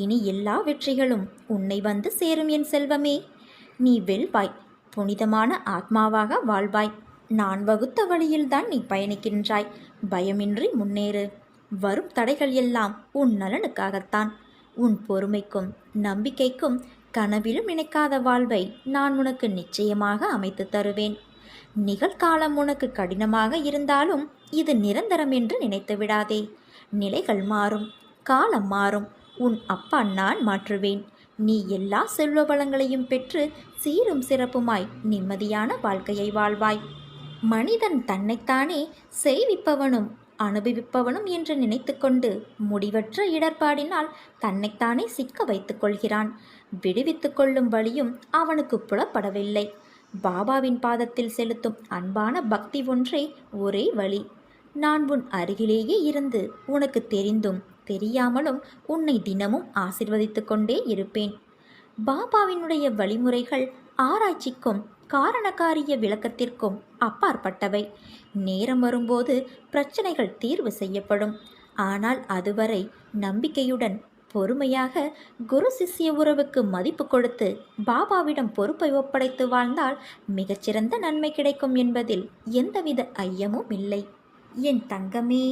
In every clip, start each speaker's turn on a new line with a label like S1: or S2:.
S1: இனி எல்லா வெற்றிகளும் உன்னை வந்து சேரும் என் செல்வமே. நீ வெல்வாய், புனிதமான ஆத்மாவாக வாழ்வாய். நான் வகுத்த வழியில்தான் நீ பயணிக்கின்றாய். பயமின்றி முன்னேறு. வரும் தடைகள் எல்லாம் உன் நலனுக்காகத்தான். உன் பொறுமைக்கும் நம்பிக்கைக்கும் கனவிலும் நினைக்காத வாழ்வை நான் உனக்கு நிச்சயமாக அமைத்து தருவேன். நிகழ்காலம் உனக்கு கடினமாக இருந்தாலும் இது நிரந்தரம் என்று நினைத்து விடாதே. நிலைகள் மாறும், காலம் மாறும். உன் அப்பா நான் மாற்றுவேன். நீ எல்லா செல்வ வளங்களையும் பெற்று சீரும் சிறப்புமாய் நிம்மதியான வாழ்க்கையை வாழ்வாய். மனிதன் தன்னைத்தானே செய்விப்பவனும் அனுபவிப்பவனும் என்று நினைத்து கொண்டு முடிவற்ற இடர்பாடினால் தன்னைத்தானே சிக்க வைத்துக் கொள்கிறான். விடுவித்து கொள்ளும் வழியும் அவனுக்கு புலப்படவில்லை. பாபாவின் பாதத்தில் செலுத்தும் அன்பான பக்தி ஒன்றே ஒரே வழி. நான் உன் அருகிலேயே இருந்து உனக்கு தெரிந்தும் தெரியாமலும் உன்னை தினமும் ஆசிர்வதித்து கொண்டே இருப்பேன். பாபாவினுடைய வழிமுறைகள் ஆராய்ச்சிக்கும் காரணக்காரிய விளக்கத்திற்கும் அப்பாற்பட்டவை. நேரம் வரும்போது பிரச்சனைகள் தீர்வு செய்யப்படும். ஆனால் அதுவரை நம்பிக்கையுடன் பொறுமையாக குரு சிஷ்ய உறவுக்கு மதிப்பு கொடுத்து பாபாவிடம் பொறுப்பை ஒப்படைத்து வாழ்ந்தால் மிகச்சிறந்த நன்மை கிடைக்கும் என்பதில் எந்தவித ஐயமும் இல்லை. என் தங்கமே,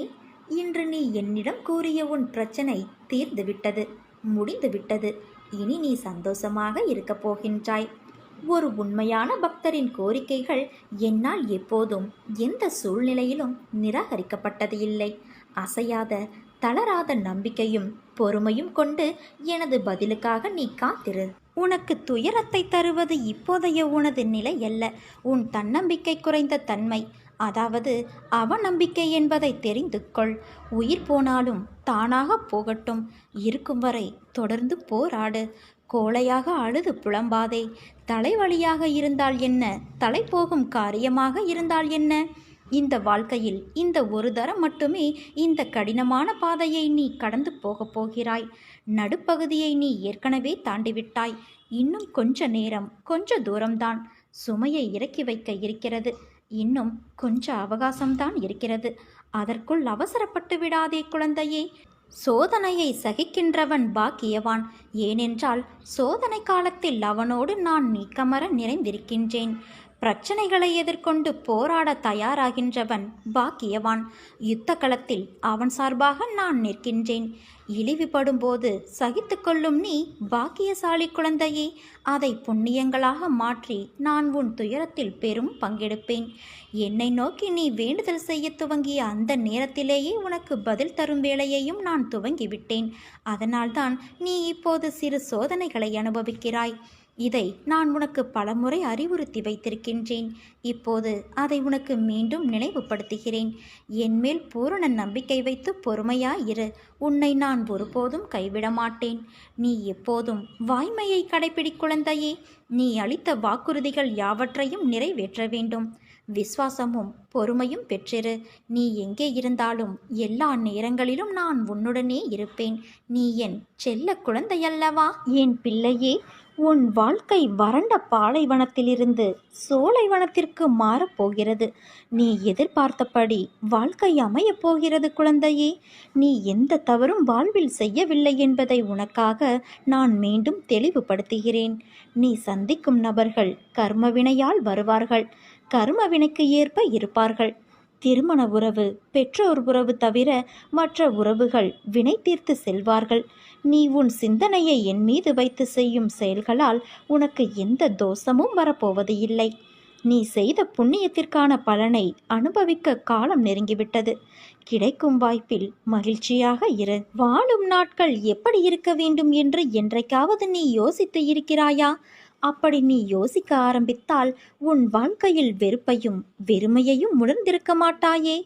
S1: இன்று நீ என்னிடம் கூறிய உன் பிரச்சனை தீர்ந்துவிட்டது, முடிந்துவிட்டது. இனி நீ சந்தோஷமாக இருக்கப் போகின்றாய். ஒரு உண்மையான பக்தரின் கோரிக்கைகள் என்னால் எப்போதும் எந்த சூழ்நிலையிலும் நிராகரிக்கப்பட்டது இல்லை. அசையாத தளராத நம்பிக்கையும் பொறுமையும் கொண்டு எனது பதிலுக்காக நீ காத்திரு. உனக்கு துயரத்தை தருவது இப்போதைய உனது நிலை அல்ல, உன் தன்னம்பிக்கை குறைந்த தன்மை. அதாவது அவநம்பிக்கை என்பதை தெரிந்து கொள். உயிர் போனாலும் தானாக போகட்டும். இருக்கும் வரை தொடர்ந்து போராடு. கோழையாக அழுது புலம்பாதே. தலைவலியாக இருந்தால் என்ன, தலை போகும் காரியமாக இருந்தால் என்ன? இந்த வாழ்க்கையில் இந்த ஒரு தரம் மட்டுமே இந்த கடினமான பாதையை நீ கடந்து போகப் போகிறாய். நடுப்பகுதியை நீ ஏற்கனவே தாண்டிவிட்டாய். இன்னும் கொஞ்ச நேரம், கொஞ்ச தூரம்தான். சுமையை இறக்கி வைக்க இருக்கிறது. இன்னும் கொஞ்ச அவகாசம்தான் இருக்கிறது. அதற்குள் அவசரப்பட்டு விடாதே குழந்தையே. சோதனையை சகிக்கின்றவன் பாக்கியவான். ஏனென்றால் சோதனை காலத்தில் அவனோடு நான் நீக்கமர நிறைந்திருக்கின்றேன். பிரச்சனைகளை எதிர்கொண்டு போராட தயாராகின்றவன் பாக்கியவான். யுத்த களத்தில் அவன் சார்பாக நான் நிற்கின்றேன். இழிவுபடும் போது சகித்து கொள்ளும் நீ பாக்கியசாலி குழந்தையே. அதை புண்ணியங்களாக மாற்றி நான் உன் துயரத்தில் பெரும் பங்கெடுப்பேன். என்னை நோக்கி நீ வேண்டுதல் செய்ய துவங்கிய அந்த நேரத்திலேயே உனக்கு பதில் தரும் வேலையையும் நான் துவங்கிவிட்டேன். அதனால்தான் நீ இப்போது சிறு சோதனைகளை அனுபவிக்கிறாய். இதை நான் உனக்கு பலமுறை அறிவுறுத்தி வைத்திருக்கின்றேன். இப்போது அதை உனக்கு மீண்டும் நினைவுபடுத்துகிறேன். என்மேல் பூரண நம்பிக்கை வைத்து பொறுமையாயிரு. உன்னை நான் ஒருபோதும் கைவிட மாட்டேன். நீ எப்போதும் வாய்மையை கடைப்பிடி குழந்தையே. நீ அளித்த வாக்குறுதிகள் யாவற்றையும் நிறைவேற்ற வேண்டும். விசுவாசமும் பொறுமையும் பெற்றிரு. நீ எங்கே இருந்தாலும் எல்லா நேரங்களிலும் நான் உன்னுடனே இருப்பேன். நீ என் செல்ல குழந்தையல்லவா? என் பிள்ளையே, உன் வாழ்க்கை வறண்ட பாலைவனத்திலிருந்து சோலைவனத்திற்கு மாறப்போகிறது. நீ எதிர்பார்த்தபடி வாழ்க்கை அமையப் போகிறது குழந்தையே. நீ எந்த தவறும் வாழ்வில் செய்யவில்லை என்பதை உனக்காக நான் மீண்டும் தெளிவுபடுத்துகிறேன். நீ சந்திக்கும் நபர்கள் கர்மவினையால் வருவார்கள். கர்மவினைக்கு ஏற்ப இருப்பார்கள். திருமண உறவு, பெற்றோர் உறவு தவிர மற்ற உறவுகள் வினை தீர்த்து செல்வார்கள். நீ உன் சிந்தனையை என் மீது வைத்து செய்யும் செயல்களால் உனக்கு எந்த தோஷமும் வரப்போவது இல்லை. நீ செய்த புண்ணியத்திற்கான பலனை அனுபவிக்க காலம் நெருங்கிவிட்டது. கிடைக்கும் வாய்ப்பில் மகிழ்ச்சியாக இரு. வாழும் நாட்கள் எப்படி இருக்க வேண்டும் என்று என்றைக்காவது நீ யோசித்து இருக்கிறாயா? அப்படி நீ யோசிக்க ஆரம்பித்தால் உன் வாழ்க்கையில் வெறுப்பையும் வெறுமையையும் உணர்ந்திருக்க மாட்டாயே.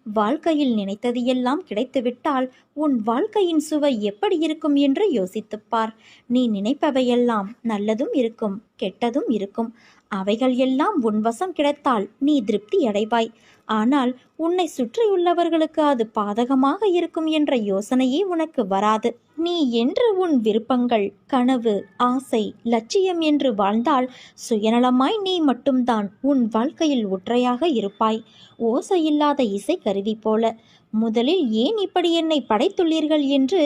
S1: வாழ்க்கையில் நினைத்தது எல்லாம் கிடைத்துவிட்டால் உன் வாழ்க்கையின் சுவை எப்படி இருக்கும் என்று யோசித்துப்பார். நீ நினைப்பவையெல்லாம் நல்லதும் இருக்கும், கெட்டதும் இருக்கும். அவைகள் எல்லாம் உன் வசம் கிடைத்தால் நீ திருப்தி அடைவாய். ஆனால் உன்னை சுற்றியுள்ளவர்களுக்கு அது பாதகமாக இருக்கும் என்ற யோசனையே உனக்கு வராது. நீ என்று உன் விருப்பங்கள், கனவு, ஆசை, லட்சியம் என்று வாழ்ந்தால் சுயநலமாய் நீ மட்டும்தான் உன் வாழ்க்கையில் ஒற்றையாக இருப்பாய். ஓசையில்லாத இசை கருவி போல. முதலில் ஏன் இப்படி என்னை படைத்துள்ளீர்கள் என்று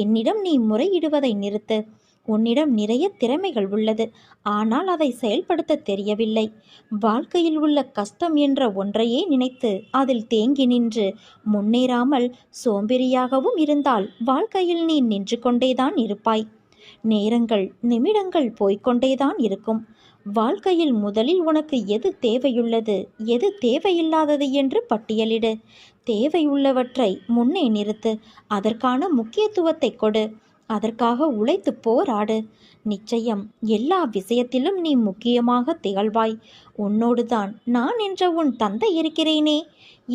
S1: என்னிடம் நீ முறையிடுவதை நிறுத்து. உன்னிடம் நிறைய திறமைகள் உள்ளது, ஆனால் அதை செயல்படுத்த தெரியவில்லை. வாழ்க்கையில் உள்ள கஷ்டம் என்ற ஒன்றையே நினைத்து அதில் தேங்கி நின்று முன்னேறாமல் சோம்பேறியாகவும் இருந்தால் வாழ்க்கையில் நீ நின்று கொண்டேதான் இருப்பாய். நேரங்கள், நிமிடங்கள் போய்கொண்டேதான் இருக்கும். வாழ்க்கையில் முதலில் உனக்கு எது தேவையுள்ளது, எது தேவையில்லாதது என்று பட்டியலிடு. தேவையுள்ளவற்றை முன்னே நிறுத்து. அதற்கான முக்கியத்துவத்தை கொடு. அதற்காக உழைத்து போராடு. நிச்சயம் எல்லா விஷயத்திலும் நீ முக்கியமாக திகழ்வாய். உன்னோடுதான் நான் என்ற உன் தந்தை இருக்கிறேனே.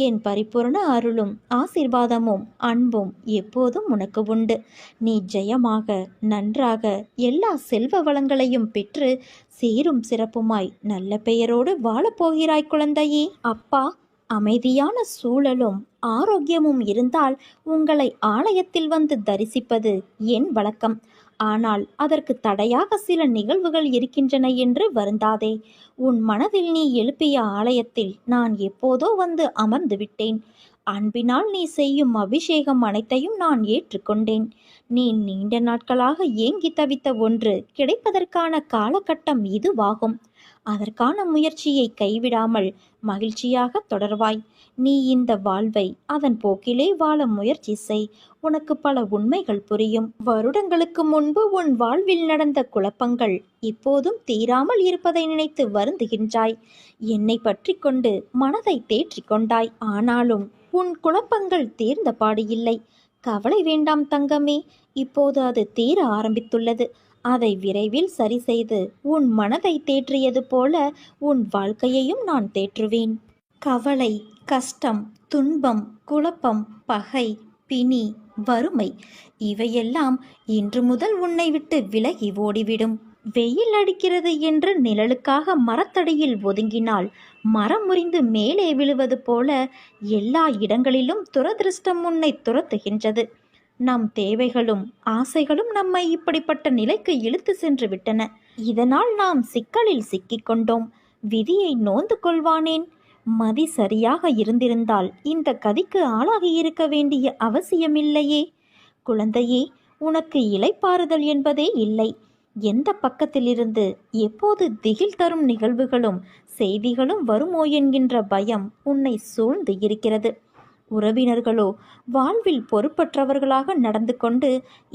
S1: என் பரிபூர்ண அருளும் ஆசீர்வாதமும் அன்பும் எப்போதும் உனக்கு உண்டு. நீ ஜெயமாக, நன்றாக எல்லா செல்வ வளங்களையும் பெற்று சீரும் சிறப்புமாய் நல்ல பெயரோடு வாழப்போகிறாய் குழந்தையே. அப்பா, அமைதியான சூழலும் ஆரோக்கியமும் இருந்தால் உங்களை ஆலயத்தில் வந்து தரிசிப்பது என் வழக்கம். ஆனால் அதற்கு தடையாக சில நிகழ்வுகள் இருக்கின்றன என்று வருந்தாதே. உன் மனதில் நீ எழுப்பிய ஆலயத்தில் நான் எப்போதோ வந்து அமர்ந்து விட்டேன். அன்பினால் நீ செய்யும் அபிஷேகம் அனைத்தையும் நான் ஏற்றுக்கொண்டேன். நீ நீண்ட நாட்களாக ஏங்கி தவித்த ஒன்று கிடைப்பதற்கான காலகட்டம் இதுவாகும். அதற்கான முயற்சியை கைவிடாமல் மகிழ்ச்சியாக தொடர்வாய். நீ இந்த வாழ்வை அதன் போக்கிலே வாழ முயற்சி செய். உனக்கு பல உண்மைகள் புரியும். வருடங்களுக்கு முன்பு உன் வாழ்வில் நடந்த குழப்பங்கள் இப்போதும் தீராமல் இருப்பதை நினைத்து வருந்துகின்றாய். என்னை பற்றி கொண்டு மனதை தேற்றிக் கொண்டாய். ஆனாலும் உன் குழப்பங்கள் தீர்ந்த பாடு இல்லை. கவலை வேண்டாம் தங்கமே. இப்போது அது தீர ஆரம்பித்துள்ளது. அதை விரைவில் சரி செய்து உன் மனதை தேற்றியது போல உன் வாழ்க்கையையும் நான் தேற்றுவேன். கவலை, கஷ்டம், துன்பம், குழப்பம், பகை, பிணி, வறுமை இவையெல்லாம் இன்று முதல் உன்னை விட்டு விலகி ஓடிவிடும். வெயில் அடிக்கிறது என்று நிழலுக்காக மரத்தடியில் ஒதுங்கினால் மரம் முறிந்து மேலே விழுவது போல எல்லா இடங்களிலும் துரதிருஷ்டம் உன்னை துரத்துகின்றது. நம் தேவைகளும் ஆசைகளும் நம்மை இப்படிப்பட்ட நிலைக்கு இழுத்து சென்று விட்டன. இதனால் நாம் சிக்கலில் சிக்கிக்கொண்டோம். விதியை நோந்து கொள்வானேன்? மதி சரியாக இருந்திருந்தால் இந்த கதிக்கு ஆளாகியிருக்க வேண்டிய அவசியமில்லையே. குழந்தையே, உனக்கு இளைப்பாறுதல் என்பதே இல்லை. எந்த பக்கத்திலிருந்து எப்போது திகில் தரும் நிகழ்வுகளும் செய்திகளும் வருமோ என்கின்ற பயம் உன்னை சூழ்ந்து இருக்கிறது. உறவினர்களோ வாழ்வில் பொறுப்பற்றவர்களாக நடந்து கொண்டு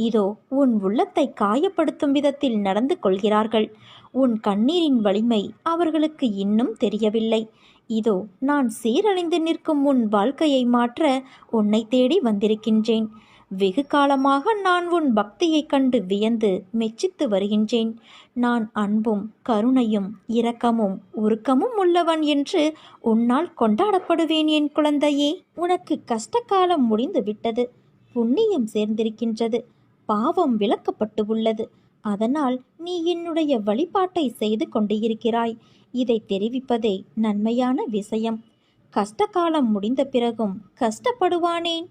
S1: இதோ உன் உள்ளத்தை காயப்படுத்தும் விதத்தில் நடந்து கொள்கிறார்கள். உன் கண்ணீரின் வலிமை அவர்களுக்கு இன்னும் தெரியவில்லை. இதோ நான் சீரழிந்து நிற்கும் உன் வாழ்க்கையை மாற்ற உன்னை தேடி வந்திருக்கின்றேன். வெகு காலமாக நான் உன் பக்தியைக் கண்டு வியந்து மெச்சித்து வருகின்றேன். நான் அன்பும் கருணையும் இரக்கமும் உருக்கமும் உள்ளவன் என்று உன்னால் கொண்டாடப்படுவேன் என் குழந்தையே. உனக்கு கஷ்டகாலம் முடிந்து விட்டது. புண்ணியம் சேர்ந்திருக்கின்றது. பாவம் விலக்கப்பட்டு உள்ளது. அதனால் நீ என்னுடைய வழிபாட்டை செய்து கொண்டு இருக்கிறாய். இதை தெரிவிப்பதே நன்மையான விஷயம். கஷ்டகாலம் முடிந்த பிறகும் கஷ்டப்படுவானேன்?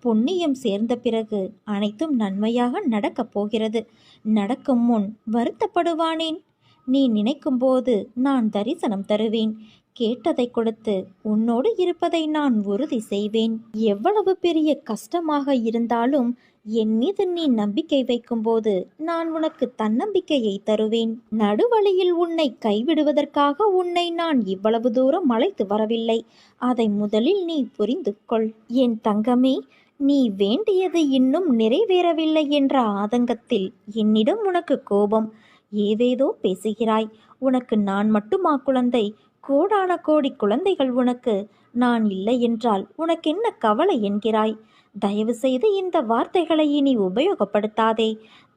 S1: புண்ணியம் சேர்ந்த பிறகு அனைத்தும் நன்மையாக நடக்கப் போகிறது. நடக்கும் முன் வருத்தப்படுவானேன்? நீ நினைக்கும்போது நான் தரிசனம் தருவேன். கேட்டதை கொடுத்து உன்னோடு இருப்பதை நான் உறுதி செய்வேன். எவ்வளவு பெரிய கஷ்டமாக இருந்தாலும் என் மீது நீ நம்பிக்கை வைக்கும்போது நான் உனக்கு தன்னம்பிக்கையை தருவேன். நடுவழியில் உன்னை கைவிடுவதற்காக உன்னை நான் இவ்வளவு தூரம் அழைத்து வரவில்லை. அதை முதலில் நீ புரிந்து கொள். என் தங்கமே, நீ வேண்டியது இன்னும் நிறைவேறவில்லை என்ற ஆதங்கத்தில் என்னிடம் உனக்கு கோபம். ஏதேதோ பேசுகிறாய். உனக்கு நான் மட்டுமா குழந்தை? கோடான கோடி குழந்தைகள் உனக்கு. நான் இல்லை என்றால் உனக்கென்ன கவலை என்கிறாய்? தயவு செய்து இந்த வார்த்தைகளை இனி உபயோகப்படுத்தாதே.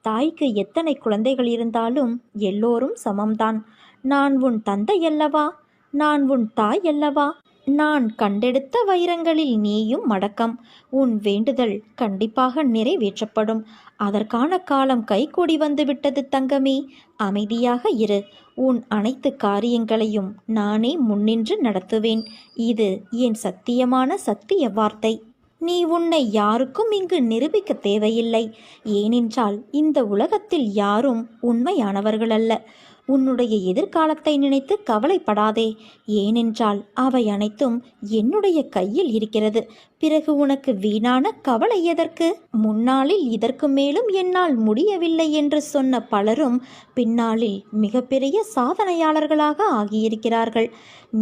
S1: தாய்க்கு எத்தனை குழந்தைகள் இருந்தாலும் எல்லோரும் சமம்தான். நான் உன் தந்தை அல்லவா? நான் உன் தாய் அல்லவா? நான் கண்டெடுத்த வைரங்களில் நீயும் மடக்கம். உன் வேண்டுதல் கண்டிப்பாக நிறைவேற்றப்படும். அதற்கான காலம் கைகூடி வந்துவிட்டது தங்கமே. அமைதியாக இரு. உன் அனைத்து காரியங்களையும் நானே முன்னின்று நடத்துவேன். இது என் சத்தியமான சத்திய வார்த்தை. நீ உன்னை யாருக்கும் இங்கு நிரூபிக்க தேவையில்லை. ஏனென்றால் இந்த உலகத்தில் யாரும் உண்மையானவர்களல்ல. உன்னுடைய எதிர்காலத்தை நினைத்து கவலைப்படாதே. ஏனென்றால் அவை அனைத்தும் என்னுடைய கையில் இருக்கிறது. பிறகு உனக்கு வீணான கவலை எதற்கு? முன்னாளில் இதற்கு மேலும் என்னால் முடியவில்லை என்று சொன்ன பலரும் பின்னாளில் மிகப்பெரிய சாதனையாளர்களாக ஆகியிருக்கிறார்கள்.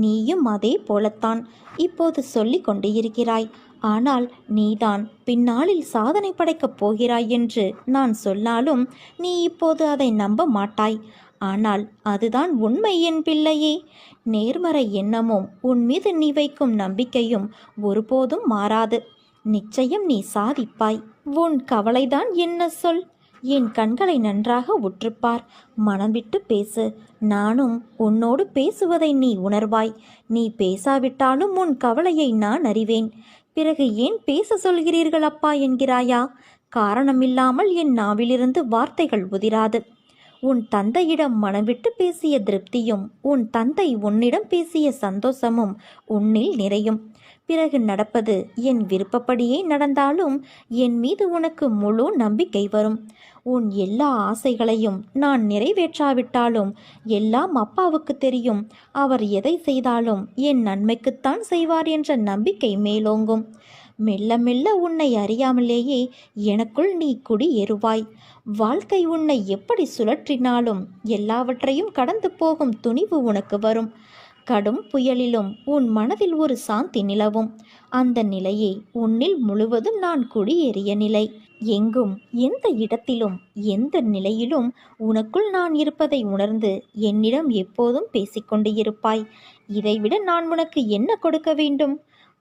S1: நீயும் அதே போலத்தான் இப்போது சொல்லிக் கொண்டு இருக்கிறாய். ஆனால் நீதான் பின்னாளில் சாதனை படைக்கப் போகிறாய் என்று நான் சொன்னாலும் நீ இப்போது அதை நம்ப மாட்டாய். ஆனால் அதுதான் உண்மை என் பிள்ளையே. நேர்மறை எண்ணமும் உன் மீது நீ வைக்கும் நம்பிக்கையும் ஒருபோதும் மாறாது. நிச்சயம் நீ சாதிப்பாய். உன் கவலைதான் என்ன சொல்? என் கண்களை நன்றாக உற்றுப்பார். மனம் விட்டு பேசு. நானும் உன்னோடு பேசுவதை நீ உணர்வாய். நீ பேசாவிட்டாலும் உன் கவலையை நான் அறிவேன். பிறகு ஏன் பேச சொல்கிறீர்கள் அப்பா என்கிறாயா? காரணமில்லாமல் என் நாவிலிருந்து வார்த்தைகள் உதிராது. உன் தந்தையிடம் மனவிட்டு பேசிய திருப்தியும் உன் தந்தை உன்னிடம் பேசிய சந்தோஷமும் உன்னில் நிறையும். பிறகு நடப்பது என் விருப்பப்படியே நடந்தாலும் என் மீது உனக்கு முழு நம்பிக்கை வரும். உன் எல்லா ஆசைகளையும் நான் நிறைவேற்றாவிட்டாலும் எல்லாம் அப்பாவுக்கு தெரியும். அவர் எதை செய்தாலும் என் நன்மைக்குத்தான் செய்வார் என்ற நம்பிக்கை மேலோங்கும். மெல்ல மெல்ல உன்னை அறியாமலேயே எனக்குள் நீ குடியேறுவாய். வாழ்க்கை உன்னை எப்படி சுழற்றினாலும் எல்லாவற்றையும் கடந்து போகும் துணிவு உனக்கு வரும். கடும் புயலிலும் உன் மனதில் ஒரு சாந்தி நிலவும். அந்த நிலையே உன்னில் முழுவதும் நான் குடியேறிய நிலை. எங்கும் எந்த இடத்திலும் எந்த நிலையிலும் உனக்குள் நான் இருப்பதை உணர்ந்து என்னிடம் எப்போதும் பேசிக்கொண்டு இருப்பாய். இதைவிட நான் உனக்கு என்ன கொடுக்க வேண்டும்?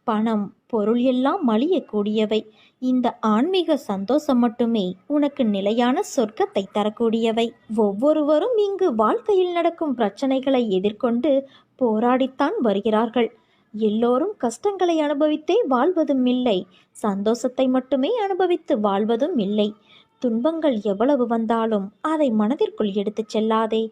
S1: பணம் பொருள் எல்லாம் மலியக்கூடியவை. இந்த ஆன்மீக சந்தோஷம் மட்டுமே உனக்கு நிலையான சொர்க்கத்தை தரக்கூடியவை. ஒவ்வொருவரும் இங்கு வாழ்க்கையில் நடக்கும் பிரச்சனைகளை எதிர்கொண்டு போராடித்தான் வருகிறார்கள். எல்லோரும் கஷ்டங்களை அனுபவித்தே வாழ்வதும் இல்லை, சந்தோஷத்தை மட்டுமே அனுபவித்து வாழ்வதும் இல்லை. துன்பங்கள் எவ்வளவு வந்தாலும் அதை மனதிற்குள் எடுத்துச் செல்லாதே.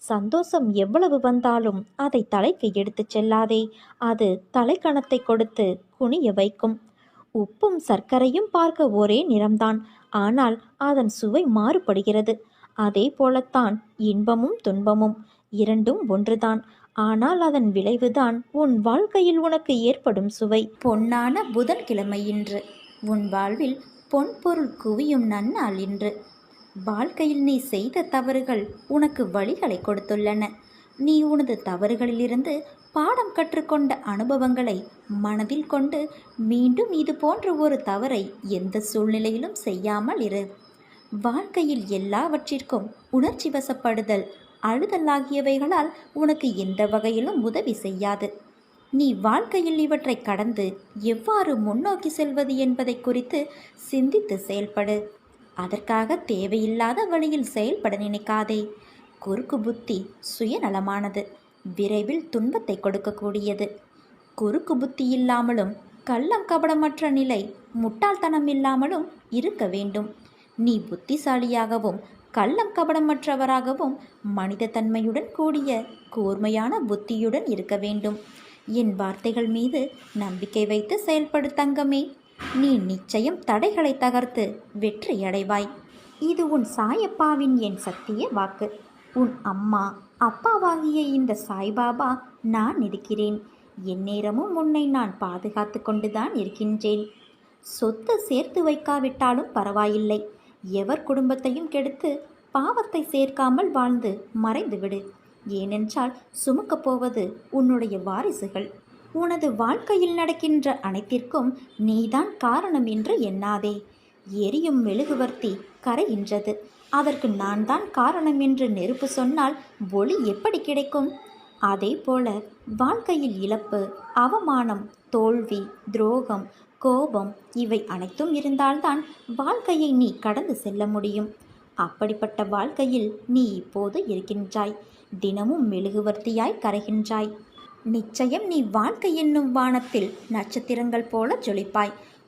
S1: சந்தோஷம் எவ்வளவு வந்தாலும் அதை தலைக்கு எடுத்துச் செல்லாதே. அது தலைக்கணத்தை கொடுத்து குனிய வைக்கும். உப்பும் சர்க்கரையும் பார்க்க ஒரே நிறம்தான், ஆனால் அதன் சுவை மாறுபடுகிறது. அதே போலத்தான் இன்பமும் துன்பமும் இரண்டும் ஒன்றுதான், ஆனால் அதன் விளைவுதான் உன் வாழ்க்கையில் உனக்கு ஏற்படும் சுவை. பொன்னான புதன்கிழமை இன்று. உன் வாழ்வில் பொன் பொருள் குவியும் நன்னாள் இன்று. வாழ்க்கையில் நீ செய்த தவறுகள் உனக்கு வழிகளை கொடுத்துள்ளன. நீ உனது தவறுகளிலிருந்து பாடம் கற்றுக்கொண்ட அனுபவங்களை மனதில் கொண்டு மீண்டும் இது போன்ற ஒரு தவறை எந்த சூழ்நிலையிலும் செய்யாமல் இரு. வாழ்க்கையில் எல்லாவற்றிற்கும் உணர்ச்சி வசப்படுதல், அழுதல் ஆகியவைகளால் உனக்கு எந்த வகையிலும் உதவி செய்யாது. நீ வாழ்க்கையில் இவற்றை கடந்து எவ்வாறு முன்னோக்கி செல்வது என்பதை குறித்து சிந்தித்து செயல்படு. அதற்காக தேவையில்லாத வழியில் செயல்பட நினைக்காதே. குறுக்கு புத்தி சுயநலமானது, விரைவில் துன்பத்தை கொடுக்கக்கூடியது. குறுக்கு புத்தி இல்லாமலும் கள்ளம் கபடமற்ற நிலை முட்டாள்தனம் இல்லாமலும் இருக்க வேண்டும். நீ புத்திசாலியாகவும் கள்ளம் கபடமற்றவராகவும் மனித தன்மையுடன் கூடிய கூர்மையான புத்தியுடன் இருக்க வேண்டும். என் வார்த்தைகள் மீது நம்பிக்கை வைத்து செயல்படு தங்கமே. நீ நிச்சயம் தடைகளை தகர்த்து வெற்றி அடைவாய். இது உன் சாயப்பாவின் என் சத்திய வாக்கு. உன் அம்மா அப்பாவாகிய இந்த சாய்பாபா நான் இருக்கிறேன். எந்நேரமும் உன்னை நான் பாதுகாத்து கொண்டுதான் இருக்கின்றேன். சொத்து சேர்த்து வைக்காவிட்டாலும் பரவாயில்லை. எவர் குடும்பத்தையும் கெடுத்து பாவத்தை சேர்க்காமல் வாழ்ந்து மறைந்துவிடு. ஏனென்றால் சுமக்கப் போவது உன்னுடைய வாரிசுகள். உனது வாழ்க்கையில் நடக்கின்ற அனைத்திற்கும் நீதான் காரணம் என்று எண்ணாதே. எரியும் மெழுகுவர்த்தி கரைகின்றது, அதற்கு நான் தான் காரணம் என்று நெருப்பு சொன்னால் ஒளி எப்படி கிடைக்கும்? அதே போல வாழ்க்கையில் இழப்பு, அவமானம், தோல்வி, துரோகம், கோபம் இவை அனைத்தும் இருந்தால்தான் வாழ்க்கையை நீ கடந்து செல்ல முடியும். அப்படிப்பட்ட வாழ்க்கையில் நீ இப்போது இருக்கின்றாய். தினமும் மெழுகுவர்த்தியாய் கரைகின்றாய். நிச்சயம் நீ வாழ்க்கை என்னும் வானத்தில் நட்சத்திரங்கள் போல ஜொலிப்பாய்.